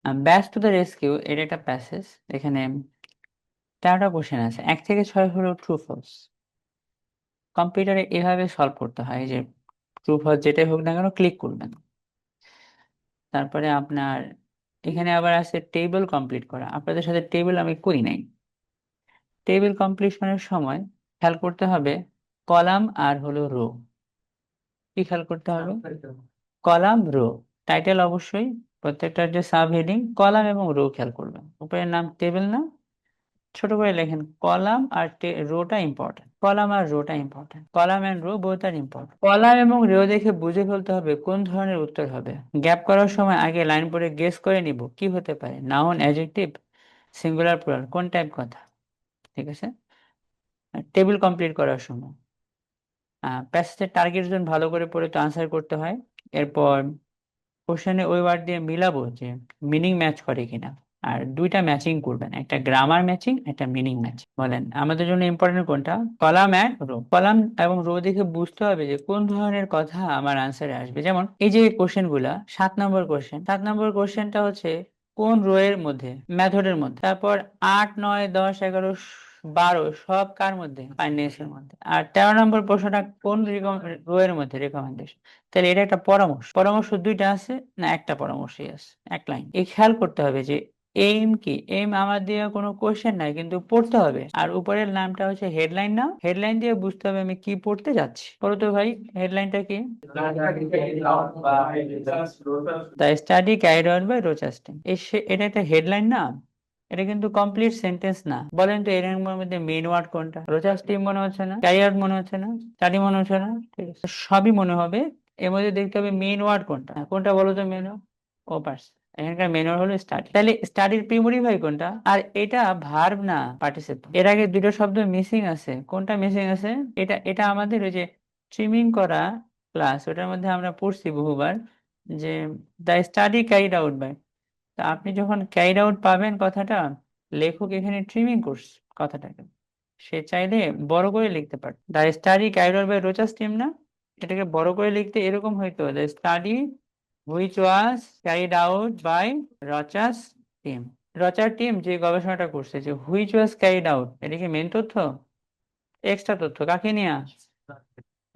ব্যাস to the rescue এটা একটা প্যাসেজ। এখানে 13টা কোশ্চেন আছে, 1 থেকে 6 হলো ট্রু ফলস। কম্পিউটারে এভাবে সলভ করতে হয় যে ট্রু ফলস যেটাই হোক না কেন ক্লিক করবেন। তারপরে আপনার এখানে আবার আছে টেবিল কমপ্লিট করা। আপনাদের সাথে টেবিল আমি করি নাই। টেবিল কমপ্লিশনের সময় খেয়াল করতে হবে কলাম আর হলো রো। কি খেয়াল করতে হবে? Column rho. টাইটেল অবশ্যই প্রত্যেকটার যে সাব হেডিং কলাম এবং রো খেয়াল করবেন। উপরের নাম টেবিল না, ছোট করে লেখেন কলাম আর রোটা ইম্পর্টেন্ট। কলাম আর রোটা important. Column and row both are important. Column এবং রো দেখে বুঝে ফেলতে হবে কোন ধরনের উত্তর হবে। গ্যাপ করার সময় আগে লাইন পড়ে গেস করে নিব কি হতে পারে, নাউন, অ্যাডজেক্টিভ, সিঙ্গুলার, প্লুরাল, কোন টাইপ কথা। ঠিক আছে। টেবিল কমপ্লিট করার সময় প্যাসেজের টার্গেট জোন ভালো করে পড়ে তো আনসার করতে হয়। এরপর কোশ্চেনে ওই ওয়ার্ড দিয়ে মিলাবো যে মিনিং ম্যাচ করে কিনা। আর দুইটা ম্যাচিং করবেন, একটা গ্রামার ম্যাচিং, একটা মিনিং ম্যাচিং। বলেন আমাদের জন্য ইম্পর্টেন্ট কোনটা? Column and rho. কলাম এবং রো দেখে বুঝতে হবে যে কোন ধরনের কথা আমার আনসারে আসবে। যেমন এই যে কোশ্চেন গুলা, 7 নম্বর কোশ্চেন, 7 নম্বর কোশ্চেনটা হচ্ছে কোন রো এর মধ্যে, মেথডের মধ্যে। তারপর 8, 9, 10, 11, 12 সব কার মধ্যে? ফাইন্যান্সের মধ্যে। আর 13 নম্বর প্রশ্নটা কোন রো এর মধ্যে? রেকমেন্ডেশন। তাহলে এটা একটা পরামর্শ। পরামর্শ দুইটা আছে না একটা পরামর্শই আছে, এক লাইন। এই খেয়াল করতে হবে যে এইম কি। এইম আমার দিয়ে কোনো কোশ্চেন নাই, কিন্তু পড়তে হবে। আর উপরের নামটা হচ্ছে হেডলাইন। না, হেডলাইন দিয়ে বুঝতে হবে আমি কি পড়তে যাচ্ছি। বলো তো ভাই, হেডলাইনটা কি? The study carried out by Rochas team. এটা একটা হেডলাইন না, এটা কিন্তু কমপ্লিট সেন্টেন্স না। বলেন তো এর মধ্যে মেইন ওয়ার্ড কোনটা? রোচাস্টিন মনে হচ্ছে না, ক্যারি আউট মনে হচ্ছে না, স্টাডি মনে হচ্ছে না, ঠিক আছে সবই মনে হবে। এর মধ্যে দেখতে হবে মেইন ওয়ার্ড কোনটা। কোনটা বলো তো মেন? ও পার্স। এখানকার মেন ওয়ার্ড হলো স্টাডি। তাহলে স্টাডির প্রিমরি ভাই কোনটা? আর এটা ভার্ব না, পার্টিসিপল। এর আগে দুটো শব্দ মিসিং আছে। কোনটা মিসিং আছে? এটা এটা আমাদের ওই যে স্ট্রিমিং করা ক্লাস, ওটার মধ্যে আমরা পড়ছি বহুবার যে the study carried out by. তা আপনি যখন ক্যারিড আউট পাবেন কথাটা, লেখক এখানে ট্রিমিং করছে কথাটাকে। সে চাইলে বড় করে লিখতে পারে the study carried out by Rochas team. না, এটাকে বড় করে লিখতে এরকম হইতো the study which was carried out by Rochas team. রচার টিম যে গবেষণাটা করছে, যে হুইচ ওয়াজ ক্যারিড আউট, এটা কি মেন তথ্য? এক্সট্রা তথ্য কাকে নিয়ে?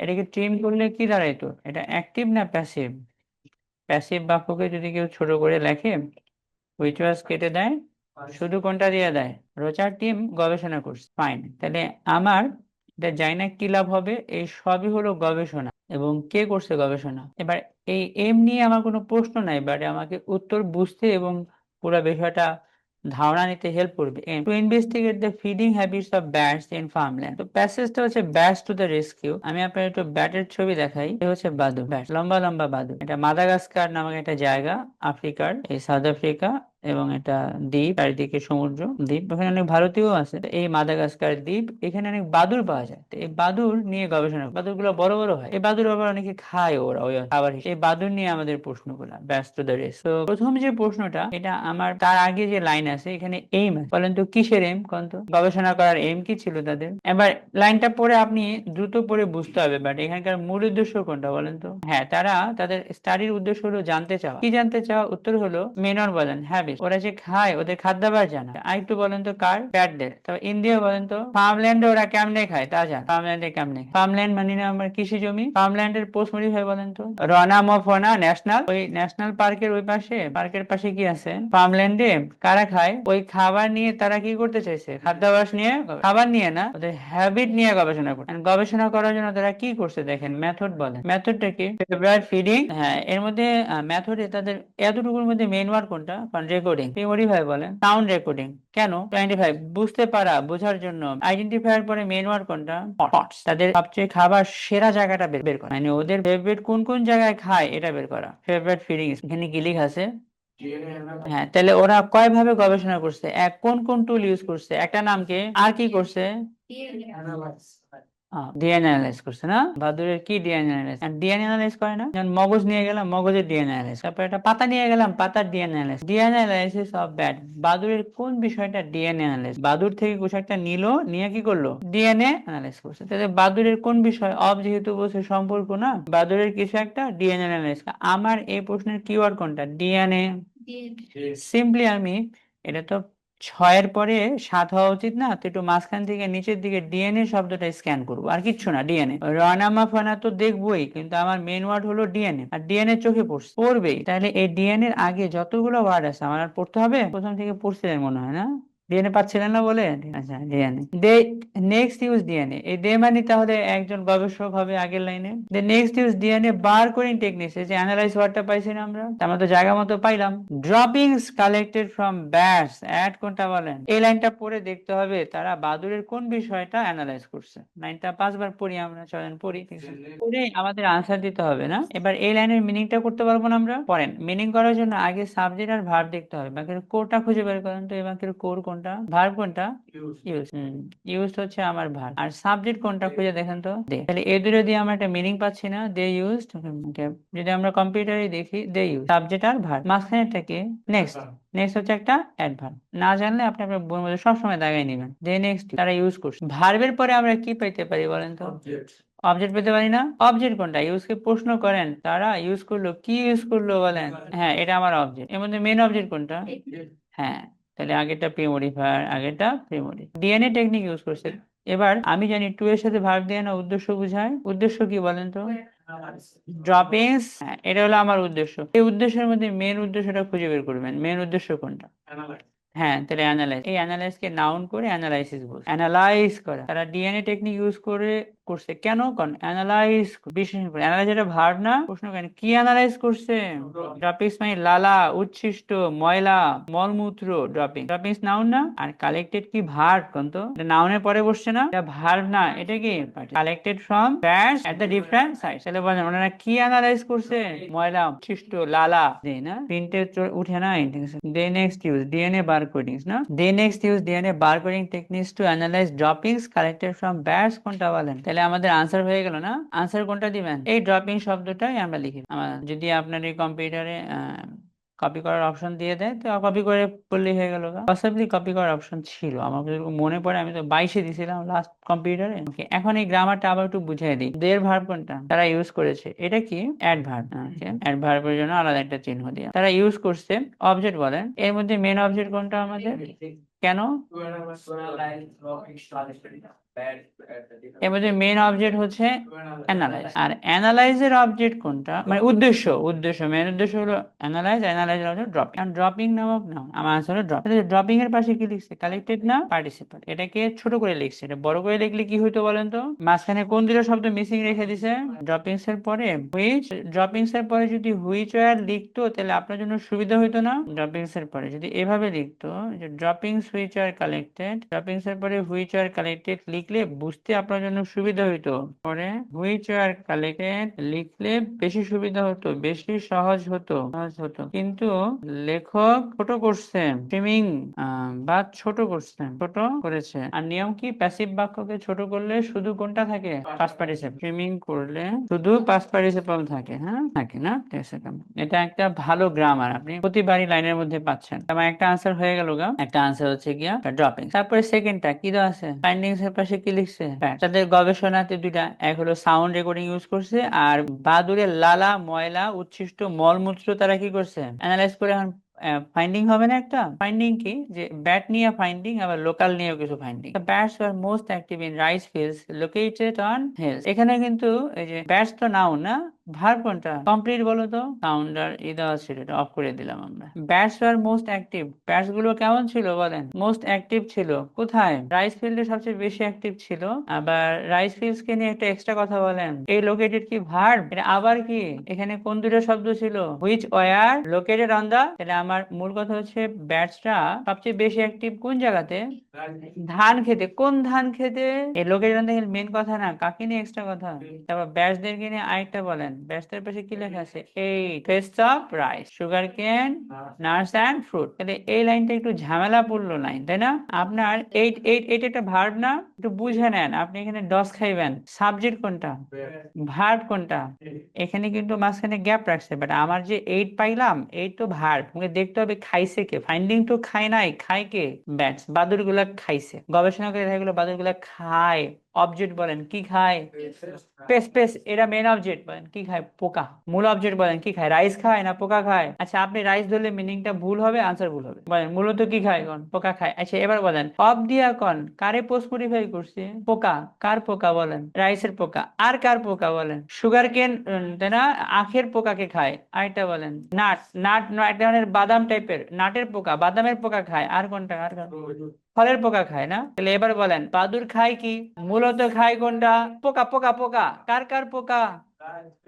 এটাকে ট্রিম করলে কি দাঁড়াইতো? এটা অ্যাক্টিভ না প্যাসিভ? প্যাসিভ বাক্যকে যদি কেউ ছোট করে লেখে, হুইচ ওয়াজ কেটে দেয়, শুধু কোনটা দিয়ে দেয়? রোচার টিম গবেষণা করছে, ফাইন। তাহলে আমার এটা জানি না কি লাভ হবে, এই সবই হলো গবেষণা। এবং কে করছে গবেষণা? এবার এই এম নিয়ে আমার কোনো প্রশ্ন নাই, বাট আমাকে উত্তর বুঝতে এবং পুরো বিষয়টা ধারণা নিতে হেল্প করবে। To investigate the feeding habits of bats in farmland. তো প্যাসেজটা হচ্ছে ব্যাটস টু দ্য রেস্কিউ। আমি আপনার একটু ব্যাটের ছবি দেখাই। এটা হচ্ছে বাদুড়, ব্যাট, লম্বা লম্বা বাদুড়। এটা মাদাগাস্কার নামক একটা জায়গা, আফ্রিকার, এই সাউথ আফ্রিকা। এবং এটা দ্বীপ, চারিদিকে সমুদ্র দ্বীপ, ওখানে অনেক ভারতীয় আছে। তো এই মাদাগাস্কার দ্বীপ, এখানে অনেক বাদুড় পাওয়া যায়। তো এই বাদুড় নিয়ে গবেষণা, বাদুড় গুলো বড় বড় হয়। এই বাদুড় আবার অনেকে খায়, ওরা ওই খাবার হিসেবে। এই বাদুড় নিয়ে আমাদের প্রশ্নগুলা, ব্যস্ত দ্য রেস। তো প্রথম যে প্রশ্নটা, এটা আমার তার আগে যে লাইন আছে এখানে এইম আছে। বলেন তো কিসের এইম? কোন তো গবেষণা করার এইম কি ছিল তাদের? এবার লাইনটা পড়ে আপনি দ্রুত পড়ে বুঝতে হবে, বাট এখানকার মূল উদ্দেশ্য কোনটা বলেন তো? হ্যাঁ, তারা তাদের স্টাডির উদ্দেশ্য হলো জানতে চাওয়া। কি জানতে চাওয়া? উত্তর হলো মেনর বলেন হ্যাবিট, ওরা যে খায় ওদের খাদ্যাভ্যাস জানা। আর একটু বলেন তো কার? প্যাটদের। তো ইন্ডিয়া বলেন তো ফার্মল্যান্ডে ওরা কেমনে খায় তা জান। ফার্মল্যান্ডে কেমনে খায়? ফার্মল্যান্ড মানে না আমার কৃষি জমি। ফার্মল্যান্ডের পোস্টমরি হয় বলেন তো? রনামফোনা ন্যাশনাল, ওই ন্যাশনাল পার্কের ওই পাশে, পার্কের পাশে কি আছে? ফার্মল্যান্ডে কারা খায়? ওই খাবার নিয়ে তারা কি করতে চাইছে? খাদ্যাভ্যাস নিয়ে, খাবার নিয়ে না, ওদের হ্যাবিট নিয়ে গবেষণা করছে। And গবেষণা করার জন্য তারা কি করছে দেখেন, মেথড বলেন। মেথডটা কি? Favourite feeding. হ্যাঁ, এর মধ্যে মেথডে তাদের এতটুকুর মধ্যে মেইন ওয়ার্ড কোনটা? রেকর্ডিং। মেমোরি ভাই বলেন সাউন্ড রেকর্ডিং। কেন? 25 বুঝতে পারা, বোঝার জন্য। আইডেন্টিফায়ার পরে মেইন ওয়ার্ড কোনটা? স্পটস। তাদের সবচেয়ে খাবার সেরা জায়গাটা বের বের করা, মানে ওদের ফেভারিট কোন কোন জায়গায় খায় এটা বের করা। Favourite feeding. এখানে কি লিখা আছে? হ্যাঁ, তাহলে ওরা কয় ভাবে গবেষণা করছে, এক কোন কোন টুল ইউজ করছে, একটা নাম কি, আর কি করছে? ডিএনএ অ্যানালাইজ করছে না? বাদুড়ের কি ডিএনএ অ্যানালাইজ? ডিএনএ অ্যানালাইজ করে না? যেমন মগজ নিয়ে গেলাম, মগজের ডিএনএ অ্যানালাইজ। তারপর একটা পাতা নিয়ে গেলাম, পাতার DNA analyse. DNA analysis of bat. বাদুড়ের কোন বিষয়টা ডিএনএ অ্যানালাইজ? বাদুড় থেকে কিছু একটা নিলো, নিয়ে কি করলো? ডিএনএ অ্যানালাইজ করছে। তাহলে বাদুড়ের কোন বিষয়? অফ যেহেতু বলছে সম্পর্ক না, বাদুড়ের কিছু একটা ডিএনএ অ্যানালাইজ। আমার এই প্রশ্নের কিওয়ার্ড কোনটা? ডিএনএ। সিম্পলি আমি এটা তো 6-এর পরে 7 হওয়া উচিত না, তো একটু মাঝখান থেকে নিচের দিকে ডিএনএ শব্দটা স্ক্যান করবো, আর কিচ্ছু না। ডিএনএ রানামা ফানা তো দেখবোই, কিন্তু আমার মেন ওয়ার্ড হলো ডিএনএ, আর ডিএনএ চোখে পড়বেই। তাহলে এই ডিএনএ এর আগে যতগুলো ওয়ার্ড আছে আমার আর পড়তে হবে? প্রথম থেকে পড়ছিলেন মনে হয় না? ডিএনএ পাচ্ছিলেন না বলে? আচ্ছা, ডিএনএ দে নেক্সট ইউজ ডিএনএ, এই দে মানে তাহলে একজন গবেষক হবে আগের লাইনে। দে নেক্সট ইউজ ডিএনএ বার কোডিং টেকনিক্স, এই যে অ্যানালাইজ ওয়ার্ডটা পাইছি না আমরা তো জায়গা মতো পাইলাম। ড্রপিংস কালেক্টেড ফ্রম ব্যাটস, অ্যাড কোনটা বলেন? এই লাইনটা পড়ে দেখতে হবে তারা বাদুড়ের কোন বিষয়টা অ্যানালাইজ করছে। লাইনটা 5 বার পড়ি আমরা, চলেন পড়ি, পড়ে আমাদের আনসার দিতে হবে না। এবার এই লাইনের মিনিংটা করতে পারবো না আমরা? পড়েন। মিনিং করার জন্য আগে সাবজেক্ট আর ভার্ব দেখতে হবে। বাকির কোরটা খুঁজে বের করেন তো, এই বাকির কোর কোনটা, ভার্ব কোনটা? ইউজ। ইউজ হচ্ছে আমার ভার্ব, আর সাবজেক্ট কোনটা খুঁজে দেখেন তো, দে। তাহলে এই দুটো দিয়ে আমরা একটা মিনিং পাচ্ছি না, দে ইউজড। যদি আমরা কম্পিউটারে দেখি, দে ইউজ সাবজেক্ট আর ভার্ব, মাঝখানেরটা কি? নেক্সট। নেক্সট হচ্ছে একটা অ্যাডভার্ব। না জানলে আপনি আপনার বইয়ের মধ্যে সবসময় দাগাই নেবেন, দে নেক্সট তারা ইউজ করছে। ভার্বের পরে আমরা কি পাইতে পারি বলেন তো? অবজেক্ট পেতে পারি না? অবজেক্ট কোনটা? ইউজকে প্রশ্ন করেন, তারা ইউজ করলো, কি ইউজ করলো বলেন? হ্যাঁ, এটা আমার অবজেক্ট। এর মধ্যে মেন অবজেক্ট কোনটা? হ্যাঁ, তাহলে আগেরটা প্রিমোডিফায়ার, আগেরটা প্রিমোডি, ডিএনএ টেকনিক ইউজ করছে। এবার আমি জানি টু এর সাথে ভার্ব দিয়ে না উদ্দেশ্য বোঝায়। উদ্দেশ্য কি বলেন তো? ড্রপিংস। এটা হলো আমার উদ্দেশ্য। এই উদ্দেশ্যের মধ্যে মেন উদ্দেশ্যটা খুঁজে বের করবেন। মেন উদ্দেশ্য কোনটা? হ্যাঁ, তাহলে অ্যানালাইজ। এই অ্যানালাইজ কে নাউন করে অ্যানালাইসিস বল, অ্যানালাইজ করা। তারা ডিএনএ টেকনিক ইউজ করে করছে কেন? কারণ অ্যানালাইজ, বিশেষ করে অ্যানালাইজ এটা ভার্ব না, প্রশ্ন কেন কি অ্যানালাইজ করছে? ড্রপিংস মানে লালা, উচ্ছিষ্ট, ময়লা, মলমূত্র। ড্রপিংস নাউন না, আর কালেক্টেড কি ভার্ব? কোন তো নাউনের পরে বসছে না, এটা ভার্ব না, এটা কি? Collected from bats at the different side. তাহলে বলেন ওনারা কি অ্যানালাইজ করছে? ময়লা, উচ্ছিষ্ট, লালা। দে না প্রিন্টে উঠে নাই, ঠিক আছে। They next use DNA barcoding না, they next use DNA barcoding techniques to analyze droppings collected from bats। কোনটা বলেন? তাহলে আমাদের আনসার হয়ে গেল না? আনসার কোনটা দিবেন? এই ড্রপিং শব্দটাই আমরা লিখি। যদি আপনার এই কম্পিউটারে কপি করার অপশন দিয়ে দেয় তো কপি করে বললেই হয়ে গেল। পসিবলি কপি করার অপশন ছিল, আমার যতটুকু মনে পড়ে, আমি তো 22-এ দিছিলাম লাস্ট কম্পিউটারে। এখন এই গ্রামারটা আবার একটু বুঝিয়ে দিই। দের ভার্ব কোনটা তারা ইউজ করেছে? এটা কি? অ্যাডভার্ব। অ্যাডভার্বের জন্য আলাদা একটা চিহ্ন দিয়ে তারা ইউজ করছে। অবজেক্ট বলেন, এর মধ্যে মেন অবজেক্ট কোনটা আমাদের? কেন? এর মধ্যে মেন অবজেক্ট হচ্ছে অ্যানালাইজ, আর অ্যানালাইজের অবজেক্ট কোনটা, মানে উদ্দেশ্য। মেন উদ্দেশ্য হলো অ্যানালাইজ, অ্যানালাইজের অবজেক্ট ড্রপিং। কারণ ড্রপিং নামক নাম, আমার আনসার হলো ড্রপ। ড্রপিং এর পাশে কি লিখছে? কালেক্টেড না পার্টিসিপল। এটাকে ছোট করে লিখছে, এটা বড় করে লিখলে কি হইতো বলেন তো? মাঝখানে কোন দুটো শব্দ মিসিং রেখে দিছে? ড্রপিংস এর পরে হুইচ। ড্রপিংস এর পরে যদি হুইচ ওয়্যার লিখতো তাহলে আপনার জন্য সুবিধা হইতো না? ড্রপিংস এর পরে যদি এভাবে লিখতো যে ড্রপিংস হুইচ আর কালেক্টেড, ড্রপিংস এর পরে হুইচ আর কালেক্টেড লিখলে বুঝতে আপনার জন্য সুবিধা হইতো। পরে হুইচ আর কালেক্টেড লিখলে বেশি সুবিধা হতো, বেশি সহজ হতো। কিন্তু লেখক ছোট করছে, স্ট্রিমিং বা ছোট করছে, ছোট করেছে। আর নিয়ম কি? প্যাসিভ বাক্যকে ছোট করলে শুধু কোনটা থাকে? Past participle. স্ট্রিমিং করলে শুধু পাস্ট পার্টিসিপল থাকে, হ্যাঁ থাকে না? ঠিক আছে, এটা একটা ভালো গ্রামার, আপনি প্রতিবারই লাইনের মধ্যে পাচ্ছেন। আমার একটা আনসার হয়ে গেল গা। একটা আনসার হচ্ছে গিয়া ড্রপিং। তারপরে সেকেন্ডটা কি দেওয়া আছে? ফাইন্ডিংস এর পাশে কি লিখছে? তাদের গবেষণাতে দুইটা, এক হলো সাউন্ড রেকর্ডিং ইউজ করছে, আর বাদুড়ের লালা, ময়লা, উচ্ছিষ্ট মলমূত্র তারা কি করছে? অ্যানালাইজ করে। এখন ফাইন্ডিং হবে না একটা? ফাইন্ডিং কি? যে ব্যাট নিয়ে ফাইন্ডিং, আবার লোকাল নিয়েও কিছু finding. Bats war most active in rice fields located on hills. এখানে কিন্তু এই যে ব্যাটস তো নাউন না, ভার্ব কোনটা? কমপ্লিট বলো তো। সাউন্ডার দেওয়া ছিল, এটা অফ করে দিলাম আমরা। Bats war most active, bats গুলো কেমন ছিল বলেন? মোস্ট অ্যাক্টিভ ছিল কোথায়? রাইস ফিল্ডে সবচেয়ে বেশি অ্যাক্টিভ ছিল। আবার রাইস ফিল্ডস কে নিয়ে একটা এক্সট্রা কথা বলেন, এই লোকেটেড কি ভার্ব? এটা আবার কি? এখানে কোন দুটো শব্দ ছিল? Which were located on the. তাহলে আমার মূল কথা হচ্ছে ব্যাটসটা সবচেয়ে বেশি অ্যাক্টিভ কোন জায়গাতে? ধান খেতে। কোন ধান খেতে? এই লোকেটেড অন দা মেন কথা না, কাকে নিয়ে এক্সট্রা কথা? তারপর ব্যাটসদেরকে নিয়ে আরেকটা বলেন, ব্যাটসদের পাশে কি লেখা আছে? এই ফেস্ট অফ রাইস, সুগার কেন, নাটস অ্যান্ড ফ্রুট। তাহলে এই লাইনটা একটু ঝামেলা পড়লো লাইন, তাই না? আপনার এইট এইট এইট একটা ভার্ব না, একটু বুঝে নেন। আপনি এখানে ডস খাইবেন, সাবজেক্ট কোনটা, ভার্ব কোনটা। এখানে কিন্তু মাঝখানে গ্যাপ রাখছে, বাট আমার যে এইট পাইলাম, এইট তো ভার্ব, দেখতে হবে খাইছে কে। ফাইন্ডিং তো খায় নাই, খায় কে? ব্যাটস, বাদুর গুলা খাইছে। গবেষণা করে দেখা গেলো বাদুর গুলা খায়, অবজেক্ট বলেন কি খায়, পেস পেস, এটা মেন অবজেক্ট, বলেন কি খায়, পোকা। মূল অবজেক্ট বলেন কি খায়, রাইস খায় না পোকা খায়। আচ্ছা আপনি রাইস ধরলে মিনিংটা ভুল হবে, আনসার ভুল হবে। বলেন মূলত কি খায় কোন, পোকা খায়। আচ্ছা এবার বলেন অব দিয়া কোন কারে পোস্ট মডিফাই করছে, পোকা। কার পোকা বলেন, রাইসের পোকা। আর কার পোকা বলেন, সুগার কেন, তাই না, আখের পোকাকে খায়। আরেকটা বলেন নাট, নাট এক ধরনের বাদাম টাইপের, নাটের পোকা, বাদামের পোকা খায়। আর কোনটা, আর ফলের পোকা খায় না। তাহলে এবার বলেন বাদুর খায় কি, মূলত খায় কোনটা, পোকা পোকা পোকা। কার কার পোকা,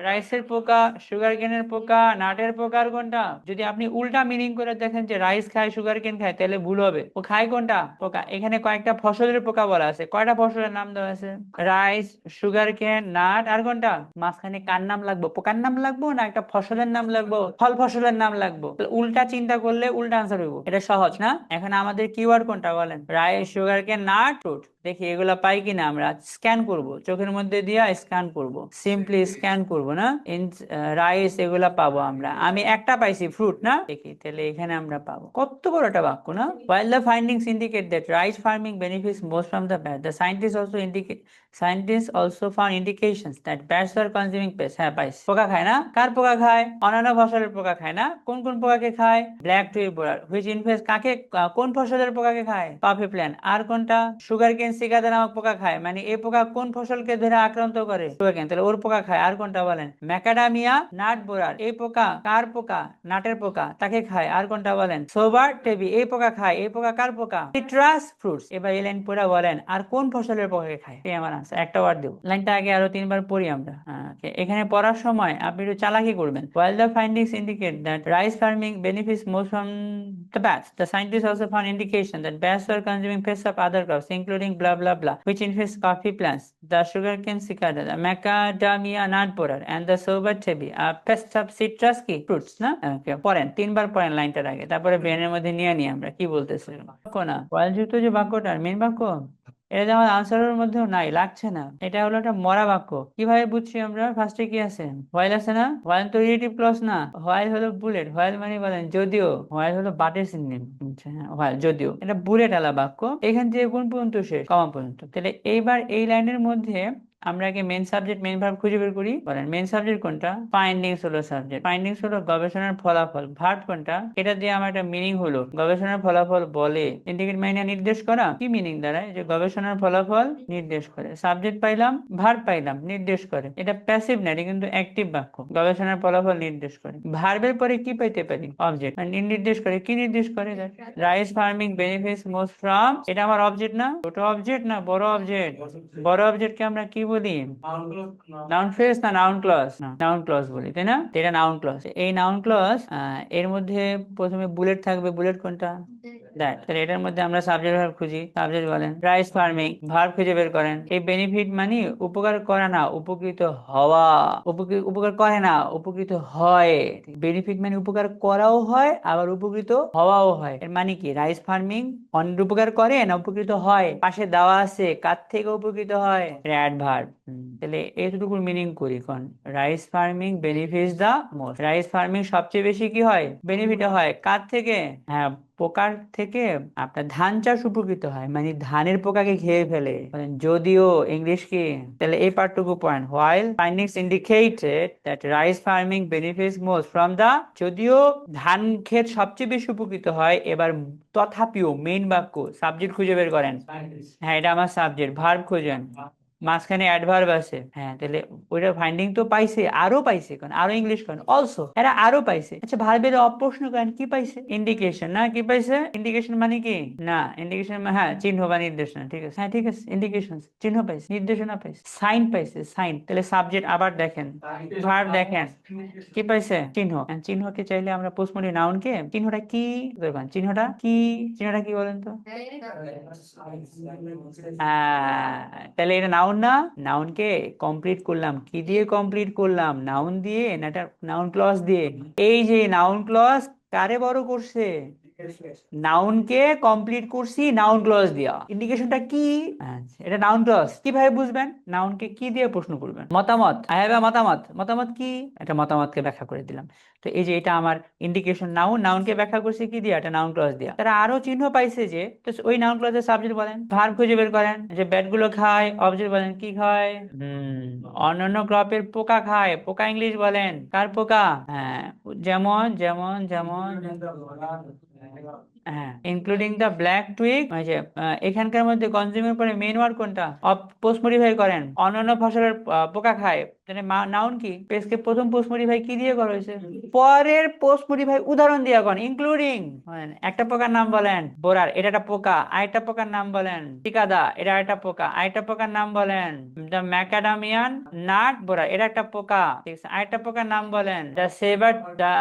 রাইসের পোকা, সুগার কেনের পোকা, নাটের পোকা। আর কোনটা, যদি আপনি উল্টা মিনিং করে দেখেন যে রাইস খায় সুগার কেন খায়, তাহলে ভুল হবে। ও খায় কোনটা, পোকা। এখানে কয়েকটা ফসলের পোকা বলা আছে, কয়টা ফসলের নাম দেওয়া আছে, রাইস, সুগার কেন, নাট। আর কোনটা, মাঝখানে কার নাম লাগবে, পোকার নাম লাগবো না একটা ফসলের নাম লাগবো, ফল ফসলের নাম লাগবো। তাহলে উল্টা চিন্তা করলে উল্টা আনসার হইব। এটা সহজ না। এখন আমাদের কিওয়ার্ড কোনটা বলেন, রাইস, সুগার কেন, নাট, ফ্রুট। দেখি এগুলা পাই কিনা, আমরা স্ক্যান করব, চোখের মধ্যে দিয়ে স্ক্যান করব, সিম্পলি স্ক্যান করব না। রাইস এগুলা পাবো আমরা, আমি একটা পাইছি ফ্রুট না, দেখি তাহলে এখানে আমরা পাবো। কত বড় একটা বাক্য না। while the findings indicate that rice farming benefits most from the bat, the scientists also found indications that bats were consuming pests। হ্যাঁ পাইছি, পোকা খায় না। কার পোকা খায়, অন্যান্য ফসলের পোকা খায় না। কোন কোন পোকাকে খায়, ব্ল্যাক টুই বোরার, হুইচ ইনফেক্টস কাকে, কোন ফসলের পোকাকে খায়, পাফি প্ল্যান্ট। আর কোনটা, সুগার কেন সিকাদা নামক পোকা খায়, মানে এই পোকা কোন ফসলকে ধরে আক্রান্ত করে, সুগার কেন, তাহলে ওর পোকা খায়। আর কোনটা বলেন, ম্যাকাডামিয়া নাট বোরার, এই পোকা কার পোকা, নাটের পোকা, তাকে খায়। আর কোনটা বলেন, সোবার টেবি, এই পোকা খায়, এই পোকা কার পোকা, সিট্রাস ফ্রুটস। এবার এই লাইন পড়া বলেন আর কোন ফসলের পোকাকে খায়, এই আমার আনসার। একটা ওয়ার্ড দেব, লাইনটা আগে আরো 3 বার পড়ি আমরা। এখানে পড়ার সময় আপনি একটু চালাকি করবেন। while the findings indicate that rice farming benefits most from the bats, the scientists also found indication that bats were consuming pests of other crops including blah blah blah, which infects coffee plants, the sugarcane cicada, the macadamia nut borer, and the sober tabby, a pest of citrus কি fruits না। পড়েন 3 বার পড়েন লাইনটার আগে, তারপরে ব্রেনের মধ্যে নিয়ে নিই আমরা কি বলতেছে। বাক্য না, while যুক্ত যে বাক্যটা মেন বাক্য, এটা যে আমার আনসারের মধ্যেও নাই, লাগছে না। এটা হলো একটা মরা বাক্য। কিভাবে বুঝছি আমরা, ফার্স্টে কি আছে, হোয়াইল আছে না। হোয়াইল তো রিলেটিভ ক্লজ না, হোয়াইল হলো বুলেট। হোয়াইল মানে বলেন যদিও, হোয়াইল হলো বাটের সিনোনিম। হ্যাঁ হোয়াইল যদিও, এটা বুলেট আলা বাক্য। এখান থেকে কোন পর্যন্ত শেষ, কমা পর্যন্ত। তাহলে এইবার এই লাইনের মধ্যে আমরা আগে মেন সাবজেক্ট মেন ভার্ব খুঁজে বের করি। বলেন মেন সাবজেক্ট কোনটা, ফাইন্ডিংস হলো সাবজেক্ট, ফাইন্ডিংস হলো গবেষণার ফলাফল। ভার্ব কোনটা, এটা দিয়ে আমার একটা মিনিং হলো গবেষণার ফলাফল বলে, ইন্ডিকেট মানে নির্দেশ করা। কি মিনিং দাঁড়ায়, যে গবেষণার ফলাফল নির্দেশ করে। সাবজেক্ট পাইলাম, ভার্ব পাইলাম, নির্দেশ করে। এটা প্যাসিভ না, এটা কিন্তু অ্যাক্টিভ বাক্য। গবেষণার ফলাফল নির্দেশ করে, ভার্বের পরে কি পাইতে পারি, অবজেক্ট, মানে নির্দেশ করে। কি নির্দেশ করে, rice farming benefits most from, এটা আমার অবজেক্ট না, ছোট অবজেক্ট না বড় অবজেক্ট, বড় অবজেক্টকে আমরা কি বলি, নাউন ফ্রেজ না নাউন ক্লজ, নাউন ক্লজ বলি, তাই না। এটা নাউন ক্লজ। এই নাউন ক্লজ, এর মধ্যে প্রথমে বুলেট থাকবে, বুলেট কোনটা, দ্যাট। তাহলে এটার মধ্যে আমরা সাবজেক্ট ভার্ব খুঁজি, সাবজেক্ট বলেন রাইস ফার্মিং, ভার্ব খুঁজে বের করেন। এই বেনিফিট মানে উপকার করা না, উপকৃত হওয়া। উপকার করে না, উপকৃত হয়। বেনিফিট মানে উপকার করাও হয় আবার উপকৃত হওয়াও হয়। এর মানে কি, রাইস ফার্মিং অন্যের উপকার করে না উপকৃত হয়, পাশে দেওয়া আছে কার থেকে উপকৃত হয়, অ্যাডভার্ব। তাহলে এতটুকু মিনিং করি কোন, rice farming benefits the most, rice farming সবচেয়ে বেশি কি হয়, বেনিফিট হয়। কার থেকে, হ্যাঁ পোকার থেকে। আপনার ধান চাষ উপকৃত হয়, মানে ধানের পোকাকে খেয়ে ফেলে। যদিও ইংলিশ কি, তাহলে এই পার্টটুকু point, while findings indicated that rice farming benefits most from the, যদিও ধান ক্ষেত সবচেয়ে বেশি উপকৃত হয়। এবার তথাপিও মেইন বাক্য, সাবজেক্ট খুঁজে বের করেন। হ্যাঁ এটা আমার সাবজেক্ট, ভার্ব খুঁজেন, মাঝখানে অ্যাডভার্ব আছে। হ্যাঁ তাহলে ওইটা ফাইন্ডিং তো পাইছে, আরো পাইছে কোন, আরো ইংলিশ কোন, অলসো, এরা আরো পাইছে। আচ্ছা ভার্বের অপ্রশ্ন করেন কি পাইছে, ইন্ডিকেশন না, কি পাইছে, ইন্ডিকেশন মানে কি, না ইন্ডিকেশন হ্যাঁ চিহ্ন বা নির্দেশনা, ঠিক আছে, হ্যাঁ ঠিক আছে, ইন্ডিকেশন চিহ্ন পাইছে, নির্দেশনা পাইছে, সাইন পাইছে, সাইন। তাহলে সাবজেক্ট আবার দেখেন, ভার্ব দেখেন, কি পাইছে, চিহ্ন। চিহ্নকে চাইলে আমরা পোস্টমোডি নাউনকে, চিহ্নটা কি দেখবেন, চিহ্নটা কি, চিহ্নটা কি বলেন তো, তাহলে এটা নাউন না, নাউনকে কমপ্লিট করলাম কি দিয়ে, কমপ্লিট করলাম নাউন দিয়ে, না এটা নাউন ক্লজ দিয়ে। এই যে নাউন ক্লজ কারে বড় করছে, নাউনকে কমপ্লিট করছি নাউন ক্লজ দিয়া। ইন্ডিকেশনটা কি? আচ্ছা, এটা নাউন ক্লজ। কিভাবে বুঝবেন? নাউনকে কি দিয়ে প্রশ্ন করবেন? মতামত, আই হ্যাভ এ মতামত। মতামত কি? এটা মতামতকে ব্যাখ্যা করে দিলাম। তো এই যে এটা আমার ইন্ডিকেশন নাউন, নাউনকে ব্যাখ্যা করছি কি দিয়া? এটা নাউন ক্লজ দিয়া। তারা আরো চিহ্ন পাইছে যে, তো ওই নাউন ক্লজের সাবজেক্ট বলেন, ভার্ব খুঁজে বের করেন, যে ব্যাট গুলো খায়, অবজেক্ট বলেন কি খায়? অন্যান্য ক্রপের পোকা খায়, পোকা ইংলিশ বলেন, কার পোকা? হ্যাঁ, যেমন যেমন যেমন হ্যাঁ, ইনক্লুডিং দ্য ব্ল্যাক টুইগ। এখানকার মধ্যে কনজিউমের পরে মেইন ওয়ার্ড কোনটা? পোস্ট মডিফাই করেন, অন্যান্য ফসলের পোকা খায়। নাউন কি? পেজকে প্রথম পোস্ট মডিফাই কি দিয়ে করা হয়েছে? পরের পোস্ট মডিফাই উদাহরণ দিয়ে করেন, ইনক্লুডিং। একটা পোকার নাম বলেন বোরার, এটা একটা পোকা। আরেকটা পোকার নাম বলেন চিকাদা, এটা একটা পোকা। আরেকটা পোকার নাম বলেন দ্য ম্যাকাডামিয়ান নাট বোরার, এটা একটা পোকা। ঠিক আছে, আরেকটা পোকার নাম বলেন দ্য সেবার, দ্য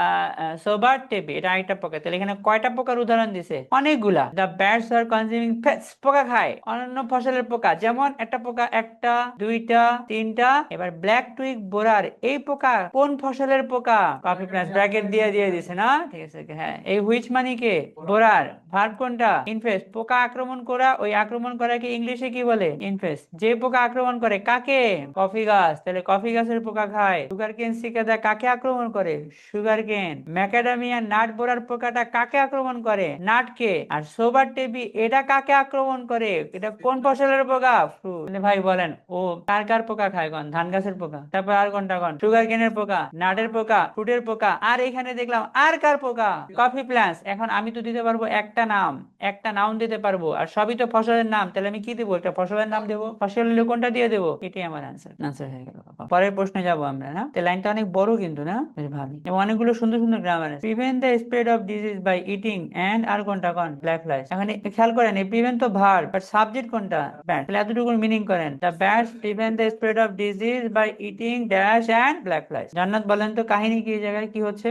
সোবার টেপি, এটা আরেকটা পোকা। তাহলে এখানে কয়টা পোকার উদাহরণ দিছে? অনেকগুলা। The bats are consuming pest, পোকা খায়, অন্যান্য ফসলের পোকা। যেমন একটা পোকা, একটা, দুইটা, তিনটা। এবার ব্ল্যাক টুইগ বোরার, এই পোকা কোন ফসলের পোকা? কপি প্লাস ব্র্যাকেট দিয়ে দিছে না? ঠিক আছে, হ্যাঁ। এই হুইচ মানে কে? বোরার। ভার্ব কোনটা? ইনফেস্ট। পোকা আক্রমণ করা, ওই আক্রমণ করাকে ইংলিশে কি বলে? ইনফেস্ট। যে পোকা আক্রমণ করে কাকে? কফি গাছ। তাহলে কফি গাছের পোকা খায়। সুগার কেন সিকাদা কাকে আক্রমণ করে? সুগার কেন। ম্যাকাডামিয়া নাট বোরার পোকাটা কাকে আক্রমণ করে? নাটকে। আর সোবার টেবি এটা কাকে আক্রমণ করে? এটা কোন ফসলের পোকা? ফ্রুট। ভাই বলেন, ও কার কার পোকা খায়? কোন? ধান গাছের পোকা। তারপর আর কোনটা? কোন? সুগার কেনের পোকা, নাটের পোকা, ফ্রুটের পোকা। আর এখানে দেখলাম আর কার পোকা? Coffee plants. এখন আমি তো দিতে পারবো একটা নাম, একটা নাউন দিতে পারবো, আর সবই তো ফসলের নাম। তাহলে আমি কি দেবো? একটা ফসলের নাম দেবো। ফসল হলে কোনটা দিয়ে দেবো? এটাই আমার আনসার। আনসার হয়ে গেল। পরের প্রশ্নে যাবো আমরা, না? তো লাইনটা অনেক বড় কিন্তু, না? বেশ ভালো, এবং অনেকগুলো সুন্দর সুন্দর গ্রামার আছে। Prevent the spread of disease by eating and আর কোনটা? কোন? Black flies. এখন খেয়াল করেন, এই প্রিভেন্ট তো ভার্ব, বাট সাবজেক্ট কোনটা? ব্যাট। তাহলে এতটুকু মিনিং করেন, the bats prevent the spread of disease by eating dash and black flies. Jannat বলেন তো কাহিনী কি? এই জায়গায় কি হচ্ছে?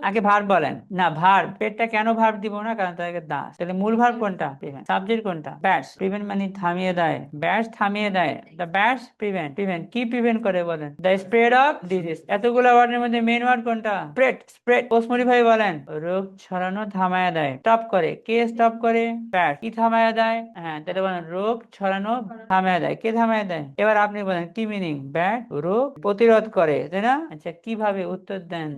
আগে ভার্ব বলেন। না, ভার্ব। পেটটা কেন ভার্ব দিব না? কারণ তাদেরকে দাস। তাহলে মূল ভার্ব কোনটা? প্রিভেন্ট। সাবজেক্ট কোনটা? ব্যাটস। প্রিভেন্ট মানে থামিয়ে দেয়, ব্যাটস থামিয়ে দেয়। The bats prevent. প্রিভেন্ট কি প্রিভেন্ট করে বলেন? The spread of disease. এতগুলো ওয়ার্ডের মধ্যে মেইন ওয়ার্ড কোনটা? স্প্রেড। স্প্রেড পোস্ট মডিফাই বলেন, রোগ ছড়ানো থামায় দেয়। স্টপ করে, কে স্টপ করে? ব্যাট। কি থামায় দেয়? হ্যাঁ, তাহলে বলেন রোগ ছড়ানো থামায় দেয়। কে থামায় দেয়? এবার আপনি বলেন কি মিনিং? ব্যাট রোগ প্রতিরোধ করে, তাই না? আচ্ছা, কিভাবে? উত্তর দেন।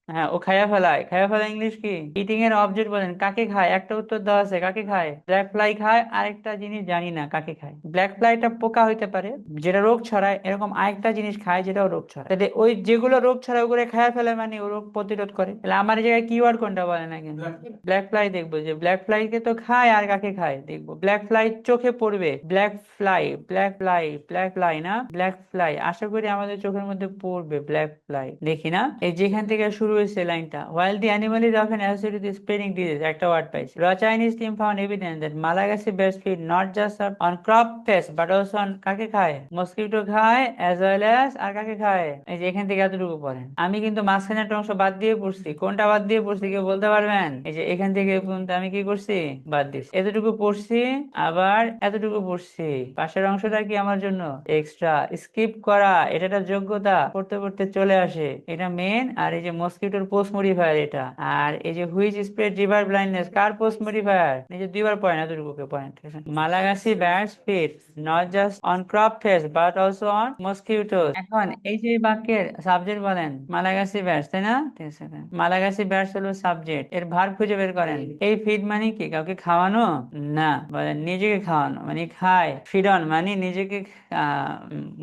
হ্যাঁ, ও খাইয়া ফেলায়। খাইয়া ফেলা ইংলিশ কি? ইটিং এর অবজেক্ট বলেন কাকে খায়? একটা উত্তর দেওয়া আছে, কাকে খায়? ব্ল্যাক ফ্লাই খায়। আরেকটা জিনিস জানি না কাকে খায়। ব্ল্যাক ফ্লাইটা পোকা হইতে পারে যেটা রোগ ছড়ায়, এরকম আরেকটা জিনিস খায় যেটাও রোগ ছড়ায়। তাহলে ওই যেগুলো রোগ ছড়ায় ওগুলো খাইয়া ফেলে, মানে ও রোগ প্রতিরোধ করে। তাহলে আমার এই জায়গায় কিওয়ার্ড কোনটা বলেন আগে? Black fly. দেখবো যে ব্ল্যাক ফ্লাই কে তো খায়, আর কাকে খায় দেখবো। ব্ল্যাক ফ্লাই চোখে পড়বে, black fly, black fly, black fly, না? ব্ল্যাক ফ্লাই আশা করি আমাদের চোখের মধ্যে পড়বে। ব্ল্যাক ফ্লাই দেখি না? এই যেখান থেকে শুরু হয়েছে লাইনটা, while the animal is often associated with spreading disease, একটা ওয়ার্ড পাইছি। The Chinese team found evidence that Malagasy bears feed not just on crop pests but also on কাকে খায়? মসকিটো খায় as well as আর কাকে খায়? এই যে এখান থেকে এতটুকু পড়েন। আমি কিন্তু মাঝখানে একটা অংশ বাদ দিয়ে পড়ছি। কোনটা বাদ দিয়ে পড়ছি কেউ বলতে পারবেন? এই যে এখান থেকে এ পর্যন্ত আমি কি করছি? বাদ দিচ্ছি। এতটুকু পড়ছি, আবার এতটুকু পড়ছি। পাশের অংশটা কি আমার জন্য এক্সট্রা? স্কিপ করা, এটা একটা যোগ্যতা। পড়তে পড়তে চলে আসে, এটা মেন। আর এই যে মসকিটোর পোস্ট মডিফায়ার এটা। আর এই যে হুইচ স্প্রেড রিভার ব্লাইন্ডনেস, কার পোস্ট মডিফায়ার? এই যে দুইবার পয়েন্ট, এতটুকু point. Malagasy bats feed not just on crop pest but also on mosquitoes. এখন এই যে বাক্যের সাবজেক্ট বলেন মালাগাসি ব্যাটস, তাই না? ঠিক আছে, মালাগাসি ব্যাটস হলো সাবজেক্ট। এর ভার্ব খুঁজে বের করেন। এই ফিড মানে কি? কাউকে খাওয়ানো? না, বলেন নিজেকে খাওয়ানো মানে খায়। ফিড অন মানে নিজেকে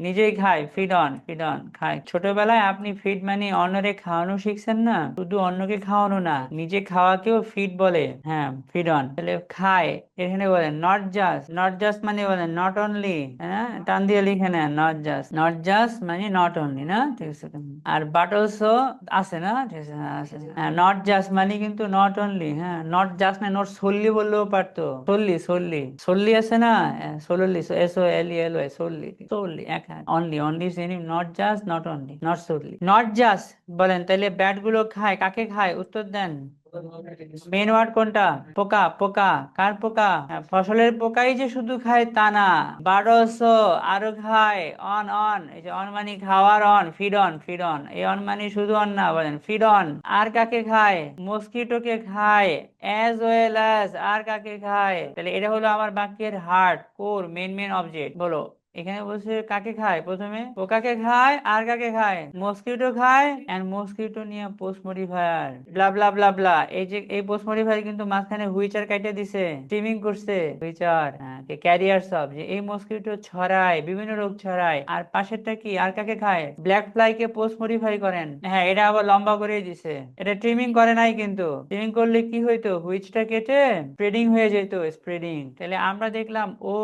নিজেই খায়। ফিড অন, ফিড অন খায়। ছোটবেলায় আপনি ফিড মানে অন্যরে খাওয়ানো শিখছেন না? শুধু অন্যকে খাওয়ানো না, নিজে খাওয়াকেও ফিড বলে। হ্যাঁ, ফিড অন। তাহলে খায়। এখানে বলেন নট জাস্ট। নট জাস্ট মানে বলেন নট অনলি। হ্যাঁ, টান দিয়ে লিখে নেন নট জাস্ট। নট জাস্ট মানে নট অনলি, না? ঠিক আছে। আর বাট অলসো আছে, না? ঠিক আছে, হ্যাঁ আছে। হ্যাঁ, নট জাস্ট মানে কিন্তু নট অনলি। হ্যাঁ, নট জাস্ট না, নট সল্লি বললেও পারতো। সল্লি, সল্লি, সল্লি আছে না? সল্লি, SOLLY, সল্লি, সল্লি এক। Only, only synonym. Not just, not only, not solely. Not just বলেন, তাহলে ব্যাট গুলো খায়, কাকে খায়? উত্তর দেন। মেন ওয়ার্ড কোনটা? পোকা। পোকা। কার পোকা? হ্যাঁ, ফসলের পোকাই যে শুধু খায় তা না, বার্ড অলসো, আরো খায়। অন অন, এই যে অন মানে খাওয়ার, on, feed on, feed on, এই অন মানে শুধু অন না, বলেন ফিড অন। আর কাকে খায়? মস্কিটোকে খায়। অ্যাজ ওয়েল অ্যাজ, আর কাকে খায়? তাহলে এটা হলো আমার বাক্যের heart, core, main main object. বলো, এখানে বলছে কাকে খায়? প্রথমে পোকাকে খায়, আর কাকে খায়? মস্কিটো খায়, এন্ড মস্কিটো নিয়ে পোস্ট মডিফায়ার ব্লা ব্লা ব্লা ব্লা। এই যে এই পোস্ট মডিফায়ার কিন্তু মাঝখানে হুইচার কাটে দিছে, স্ট্রিমিং করছে হুইচার, ক্যারিয়ারস অফ, যে এই মস্কিটো ছড়ায়, বিভিন্ন রোগ ছড়ায়। আর পাশেরটা কি? আর কাকে খায়? ব্ল্যাক ফ্লাই কে পোস্ট মডিফাই করেন। হ্যাঁ, এটা আবার লম্বা করে দিছে, এটা ট্রিমিং করে নাই, কিন্তু ট্রিমিং করলে কি হইতো? হুইচটা কেটে স্প্রেডিং হয়ে যেত, স্প্রেডিং। তাহলে আমরা দেখলাম ও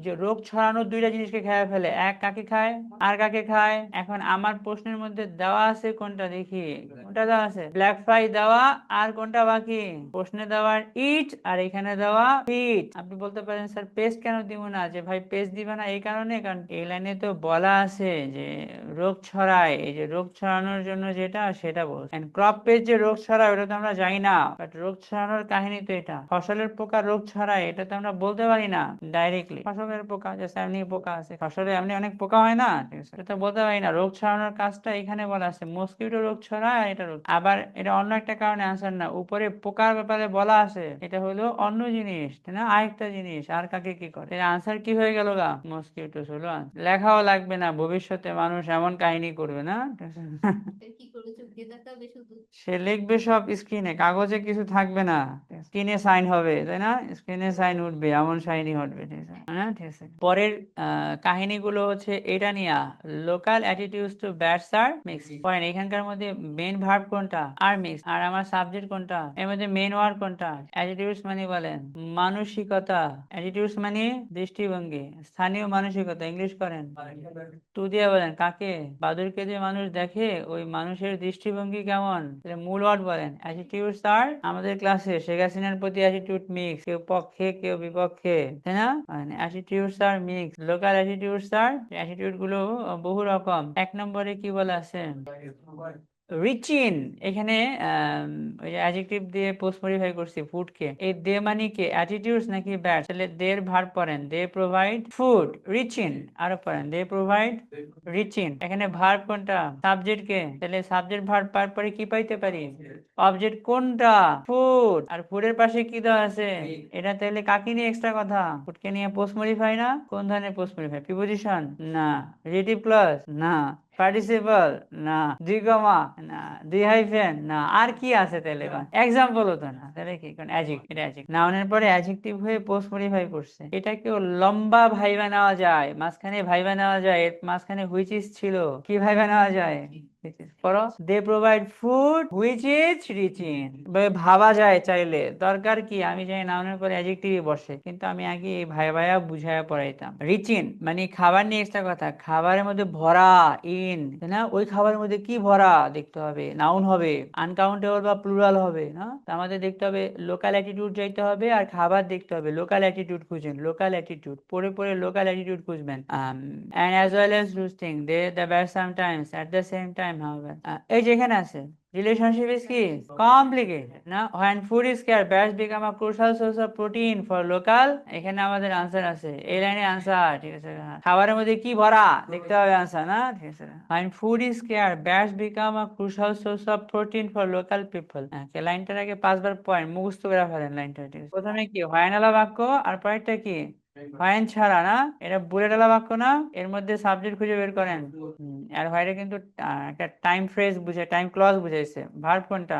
যে রোগ ছড়ানোর দুইটা জিনিসকে খেয়ে ফেলে, এক কাকে খায়, আর কাকে খায়। এখন আমার প্রশ্নের মধ্যে দেওয়া আছে কোনটা? দেখি কোনটা দেওয়া আছে? ব্ল্যাক ফ্লাই দেওয়া, আর কোনটা বাকি? প্রশ্নে দেওয়া ইট, আর এখানে দেওয়া ফিট। আপনি বলতে পারেন স্যার পেস্ট কেন দিব না? যে ভাই পেস্ট দিবে না এই কারণে, কারণ এই লাইনে তো বলা আছে যে রোগ ছড়ায়, এই যে রোগ ছড়ানোর জন্য যেটা, সেটা বলছে। ক্রপ পেস্ট যে রোগ ছড়ায় ওটা তো আমরা জানি না, বাট রোগ ছড়ানোর কাহিনী তো এটা। ফসলের পোকা রোগ ছড়ায়, এটা তো আমরা বলতে পারি না ডাইরেক্টলি। ফসলের পোকা, যে এমনি পোকা আছে ফসলে, এমনি অনেক পোকা হয় না, ঠিক আছে, এটা বলতে পারি না। রোগ ছড়ানোর কাজটা এখানে বলা আছে, মস্কিটো রোগ ছড়ায়, এটা রোগ। আবার এটা অন্য একটা কারণে আনসার না, উপরে পোকার ব্যাপারে বলা আছে, এটা হলো অন্য জিনিস, তাই না? আরেকটা জিনিস, আর কাকে কি করে, এর আনসার কি হয়ে গেল গা? মস্কিটো হলো। লেখাও লাগবে না, ভবিষ্যতে মানুষ এমন কাহিনী করবে না, ঠিক আছে? সে লিখবে সব স্ক্রিনে, কাগজে কিছু থাকবে না, স্ক্রিনে সাইন হবে, তাই না? স্ক্রিনে সাইন উঠবে, এমন সাইনই উঠবে, ঠিক আছে, হ্যাঁ, ঠিক আছে। পরের কাহিনীগুলো হচ্ছে এটা নিয়ে, লোকাল অ্যাটিটিউডস টু ব্যাটস আর মিক্স। পয়েন্ট, এখানকার মধ্যে মেন ভার্ব কোনটা? আর মিক্স। আর আমার সাবজেক্ট কোনটা? এর মধ্যে মেন ওয়ার্ড কোনটা? অ্যাটিটিউডস মানে বলেন মানসিকতা, অ্যাটিটিউডস মানে দৃষ্টিভঙ্গি, স্থানীয় মানসিকতা, ইংলিশ করেন। টু দিয়ে বলেন কাকে? বাদুরকে যে মানুষ দেখে, ওই মানুষের দৃষ্টিভঙ্গি কেমন? মূল ওয়ার্ড বলেন অ্যাটিটিউডস আর। আমাদের ক্লাসে শেখ হাসিনার প্রতি অ্যাটিটিউড মিক্স, কেউ পক্ষে কেউ বিপক্ষে, তাই না? Attitudes are mix, local attitudes are, attitude গুলো বহু রকম। এক নম্বরে কি বলা আছে? Rich in. এখানে ওই যে অ্যাডজেক্টিভ দিয়ে পোস্ট মডিফাই করছি ফুডকে। এই দে মানে কি? অ্যাটিটিউডস নাকি ব্যাড? তাহলে দের ভার্ব পড়েন, they provide food. Rich in, আরো পড়েন, দে প্রোভাইড রিচ ইন। এখানে ভার্ব কোনটা? সাবজেক্ট কে। তাহলে সাবজেক্ট ভার্ব পার পরে কি পাইতে পারি? অবজেক্ট কোনটা? ফুড। আর ফুডের পাশে কি দেওয়া আছে? এটা তাহলে কাকে নিয়ে এক্সট্রা কথা? ফুডকে নিয়ে পোস্ট মডিফাই না? কোন ধরনের পোস্ট মডিফাই? প্রিপোজিশন না, রিলেটিভ ক্লজ না, পার্টিসিপল না, দুই কমা না, দুই হাইফেন না, আর কি আছে তাহলে? এক্সাম্পল হতো না, তাহলে কি? কারণ অ্যাডজেক্টিভ, এটা অ্যাডজেক্টিভ। নাউনের পরে অ্যাডজেক্টিভ হয়ে পোস্ট মডিফাই করছে, এটাকেও লম্বা ভাইবা নেওয়া যায়, মাঝখানে ভাইবা নেওয়া যায়, এর মাঝখানে হুইচ ইজ ছিল, কি ভাইবা নেওয়া যায়? পড়ো, they provide food which is rich in. ভাবা যায় চাইলে, দরকার কি? আমি জানি নাউনের পরে অ্যাডজেক্টিভই বসে, কিন্তু আমি আগে এই ভাই ভাইয়া বুঝাইয়া পড়াইতাম। রিচ ইন মানে খাবার নিয়ে এক্সট্রা কথা, খাবারের মধ্যে ভরা, ইন, তাই না? ওই খাবারের মধ্যে কি ভরা দেখতে হবে, নাউন হবে, আনকাউন্টেবল বা প্লুরাল হবে না? তো আমাদের দেখতে হবে লোকাল অ্যাটিটিউড যাইতে হবে, আর খাবার দেখতে হবে। লোকাল অ্যাটিটিউড খুঁজেন, লোকাল অ্যাটিটিউড পড়ে পড়ে লোকাল অ্যাটিটিউড খুঁজবেন। and as well as those things they the bad sometimes at the same time however এই যেখানে আছে রিলেশনশিপ is কি complicated না? when food is scarce bats become a crucial source of protein for local। এখানে আমাদের answer আছে, এই লাইনে আনসার, ঠিক আছে। খাবারের মধ্যে কি ভরা দেখতে হবে, আনসার না, ঠিক আছে। when food is scarce bats become a crucial source of protein for local people। লাইনটার আগে 5 বার পয়েন্ট মুখস্থ করে ফেলেন লাইনটা, ঠিক আছে। প্রথমে কি হয় নালা বাক্য, আর পরেরটা কি ফাইন ছাড়া না, এটা বুলেট ওয়ালা বাক্য না, এর মধ্যে সাবজেক্ট খুঁজে বের করেন। আর হোয়াইটে কিন্তু একটা টাইম ফ্রেজ বুঝে, টাইম ক্লজ বুঝাইছে। ভার্ব কোনটা?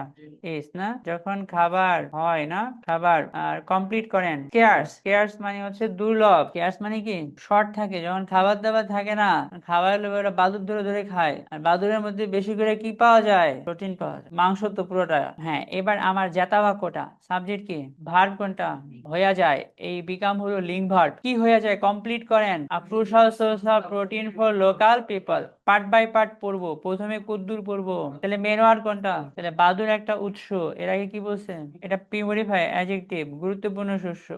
ইস না? যখন খাবার হয় না, খাবার আর কমপ্লিট করেন। কেয়ার্স, কেয়ার্স মানে হচ্ছে দুর্লভ, কেয়ার্স মানে কি শর্ট থাকে, যখন খাবার দাবার থাকে না, খাবার ওরা বাদুর ধরে ধরে খায়, আর বাদুরের মধ্যে বেশি করে কি পাওয়া যায়? প্রোটিন পাওয়া যায়, মাংস তো পুরোটা। হ্যাঁ, এবার আমার জেতা বাক্যটা, সাবজেক্ট কি, ভার্ব কোনটা? হয়ে যায়, এই বিকাম হলো লিঙ্ক ভার্ব। কি হয়ে যায়? কমপ্লিট করেন। A crucial source of protein for local people. Part by part পড়বো, প্রথমে কদ্দুর পড়বো। তাহলে মেন ওয়ার্ড কোনটা? তাহলে বাদুর একটা উৎস, এর আগে কি বলছে? এটা প্রি মডিফাই অ্যাডজেক্টিভ, গুরুত্বপূর্ণ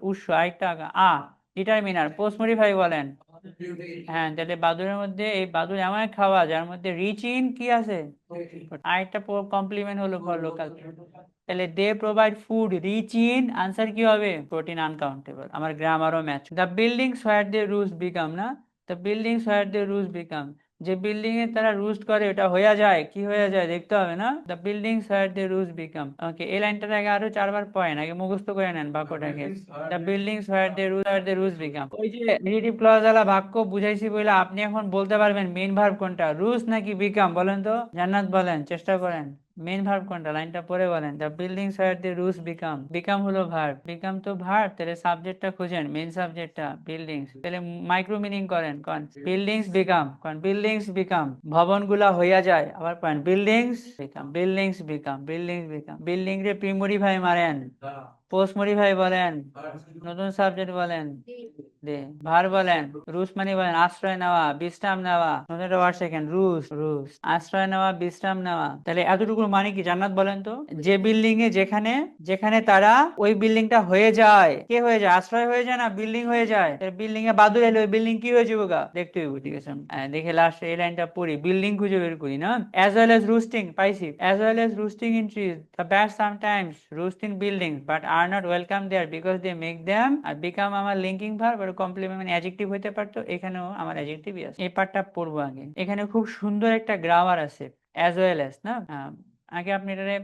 উৎস, আরেকটা আ ডিটারমিনার, পোস্ট মডিফাই বলেন। হ্যাঁ, তাহলে বাদুড়ের মধ্যে এই বাদুড় এমন এক খাওয়া যার মধ্যে রিচ ইন কি আছে, আরেকটা কমপ্লিমেন্ট হলো ফর লোকাল। তাহলে they provide food rich in, answer কি হবে, প্রোটিন আনকাউন্টেবল। আমার গ্রামারও match. The buildings where they roost become, না, the buildings where they roost become, যে বিল্ডিং এ তারা রুস্ট করে ওটা হয়ে যায়, কি হয়ে যায় দেখতে হবে না, the buildings where they roost become. Okay, এই লাইনটার আগে আরো 4 বার পয়েন্ট আগে মুখস্থ করে নেন বাক্যটাকে। The buildings where they roost become, ওই যে রিলেটিভ ক্লজ ওয়ালা বাক্য বুঝাইছি বলে আপনি এখন বলতে পারবেন মেইন ভার্ব কোনটা, রুস্ট নাকি বিকাম, বলেন তো জান্নাত, বলেন, চেষ্টা করেন। মেইন ভার্ব কোনটা, লাইনটা পরে বলেন। The buildings where they roost become, become হলো ভার্ব, বিকাম তো ভার্ব, তাহলে সাবজেক্টটা খুঁজেন, মেইন সাবজেক্টটা বিল্ডিংস, তাহলে মাইক্রো মিনিং করেন, কোন বিল্ডিংস বিকাম, কোন বিল্ডিংস বিকাম, ভবনগুলা হইয়া যায়, আবার কোন buildings become, buildings become, buildings become, building রে প্রিমরি ভাই মারেন, পোস্ট মডিফাই বলেন, নতুন সাবজেক্ট বলেন, দে ভার বলেন, রুশ মানে বলেন আশ্রয় নেওয়া, বিশ্রাম নেওয়া, নতুন একটা ওয়ার্ড শেখেন, রুশ, রুশ, আশ্রয় নেওয়া, বিশ্রাম নেওয়া। তাহলে এতটুকু মানে কি জান্নাত, বলেন তো, যে বিল্ডিং এ যেখানে যেখানে তারা ওই বিল্ডিংটা হয়ে যায়, কে হয়ে যায়, আশ্রয় হয়ে যায় না বিল্ডিং হয়ে যায়, বিল্ডিং এ বাদুর এলে ওই বিল্ডিং কি হয়ে যাবে গা, দেখতে হইব, ঠিক আছে। দেখে লাস্ট এই লাইনটা পড়ি, বিল্ডিং খুঁজে বের করি না, অ্যাজ ওয়েল এজ রুস্টিং, পাইছি, as well as roosting in trees, the bats sometimes roost in buildings but are not welcome there because they make them, আর বিকাম আমার লিঙ্কিং ভার্ব আর কমপ্লিমেন্ট মানে অ্যাডজেক্টিভ হতে পারতো, এখানেও আমার অ্যাডজেক্টিভই আছে। এই পার্টটা পড়বো আগে, এখানে খুব সুন্দর একটা গ্রামার আছে, অ্যাজ ওয়েল এজ, না, আগে আপনি এটারে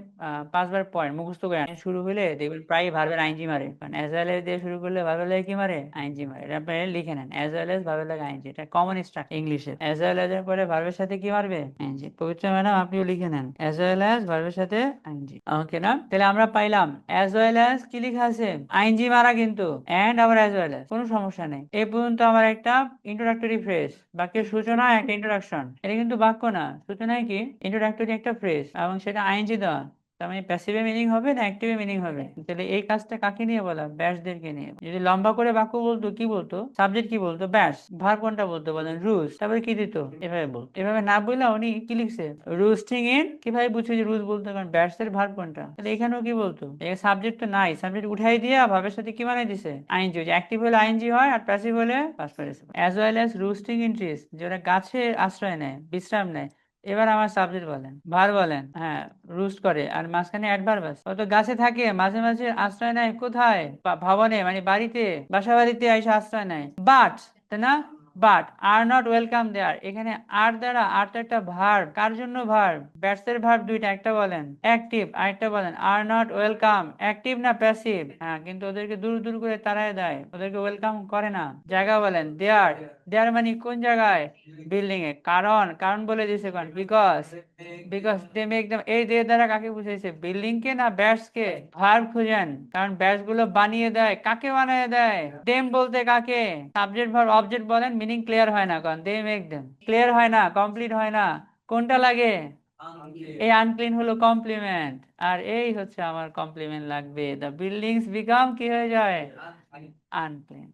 5 বার পয়েন্ট মুখস্থ করে শুরু হলে দেখবেন প্রায় ভার্বের আইনজি মারে, কারণ অ্যাজ ওয়েল এজ দিয়ে শুরু করলে ভার্বের লাগে কি মারে, আইনজি মারে। এটা আপনি লিখে নেন, অ্যাজ ওয়েল এজ ভার্বের লাগে আইনজি, এটা কমন স্ট্রাকচার ইংলিশে, অ্যাজ ওয়েল এজ এর পরে ভার্বের সাথে কি মারবে, আইনজি। পবিত্র ম্যাডাম আপনিও লিখে নেন, অ্যাজ ওয়েল এজ ভার্বের সাথে আইনজি, ওকে না। তাহলে আমরা পাইলাম অ্যাজ ওয়েল এজ কি লেখা আছে, আইনজি মারা কিন্তু, এন্ড আবার অ্যাজ ওয়েল এজ, কোনো সমস্যা নেই। এই পর্যন্ত আমার একটা ইন্ট্রোডাক্টরি ফ্রেজ, বাক্যের সূচনা একটা ইন্ট্রোডাকশন, এটা কিন্তু বাক্য না, সূচনায় কি ইন্ট্রোডাক্টরি একটা ফ্রেজ এবং সেটা আইনজি দেওয়া, তার মানে প্যাসিভে মিনিং হবে না অ্যাক্টিভে মিনিং হবে। তাহলে এই কাজটা কাকে নিয়ে বলা, ব্যাসদেরকে নিয়ে। যদি লম্বা করে বাক্য বলতো কি বলতো, সাবজেক্ট কি বলতো, ব্যাস, ভার কোনটা বলতো বলেন, রুস, তারপরে কি দিত, এভাবে বলতো। এভাবে না বললে উনি কি লিখছে, রুস্টিং ইন, কিভাবে বুঝছে যে রুস বলতো, কারণ ব্যাসের ভার কোনটা, তাহলে এখানেও কি বলতো, এই সাবজেক্ট তো নাই, সাবজেক্ট উঠাই দিয়া ভাবের সাথে কি বানাই দিছে, আইনজি, অ্যাক্টিভ হলে আইনজি হয় আর প্যাসিভ হলে past participle. As well as রুস্টিং in trees, যেটা গাছে আশ্রয় নেয়, বিশ্রাম নেয়। এবার আমার সাবজেক্ট বলেন, ভার বলেন, হ্যাঁ, রুস্ট করে, আর মাঝখানে অ্যাডভার্ব আছে, ও তো গাছে থাকে, মাঝে মাঝে আশ্রয় নেয় কোথায়, ভবনে মানে বাড়িতে, বাসা বাড়িতে এসে আশ্রয় নেয়, বাট, তাই না, বাট আর নট ওয়েলকাম দেয়ার, এখানে আর দ্বারা, আর তো একটা ভার্ব, কার জন্য ভার্ব, ব্যাটস এর ভার্ব দুইটা, একটা বলেন অ্যাক্টিভ আরেকটা বলেন আর নট ওয়েলকাম, অ্যাক্টিভ না প্যাসিভ, হ্যাঁ, কিন্তু ওদেরকে দূর দূর করে তাড়ায় দেয়, ওদেরকে ওয়েলকাম করে না। জায়গা বলেন দেয়ার, দেয়ার মানে কোন জায়গায়, বিল্ডিং এ, কারণ, কারণ বলে দিয়েছে কোন, because, because they make them, এই দে দ্বারা কাকে বুঝাইছে, বিল্ডিং কে না ব্যাটস কে, ভার্ব খুঁজেন, কারণ ব্যাটস গুলো বানিয়ে দেয়, কাকে বানিয়ে দেয়, দেম বলতে কাকে, সাবজেক্ট ভার্ব অবজেক্ট বলেন, মিনিং ক্লিয়ার হয় না, কারণ দে মেক দেম, ক্লিয়ার হয় না, কমপ্লিট হয় না, কোনটা লাগে, এই আনক্লিন হলো কমপ্লিমেন্ট, আর এই হচ্ছে আমার কমপ্লিমেন্ট লাগবে, দ্য বিল্ডিংস বিকাম কি হয়ে যায়, আনক্লিন।